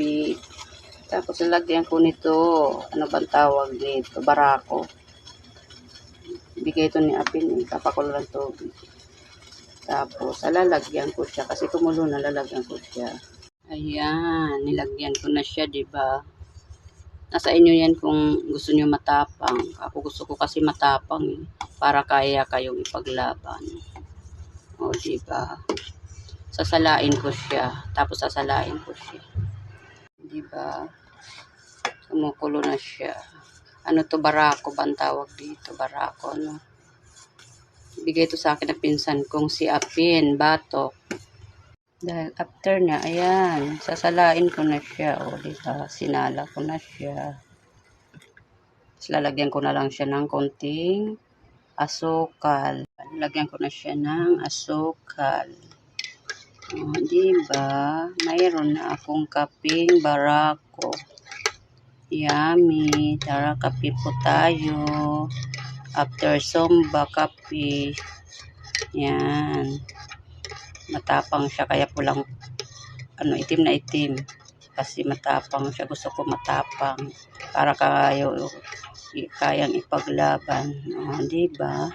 tubig. Tapos lalagyan ko nito, ano bang tawag dito, barako. Bigay ito ni Apin, papakulo ng tubig. Tapos lalagyan ko siya kasi kumulo na, lalagyan ko siya. Ayan, nilagyan ko na siya, 'di ba? Nasa inyo yan kung gusto niyo matapang. Ako gusto ko kasi matapang para kaya kayong ipaglaban. O, 'di ba? Sasalain ko siya, tapos sasalain ko siya. 'Di ba? Kumukulo na siya. Ano to, barako ba ang tawag dito? Barako, ano? Bigay ito sa akin na pinsan kong si Apin, batok. Dahil after na, ayan, sasalain ko na siya. O, diba? Sinala ko na siya. Tapos lalagyan ko na lang siya ng konting asukal. Lagyan ko na siya ng asukal. O, diba? Mayroon na akong kaping barako. Yummy. Tara, kape po tayo. After Zumba, kape. Yan. Matapang siya, kaya pulang, itim na itim. Kasi matapang siya. Gusto ko matapang. Para kayang ipaglaban. O, diba?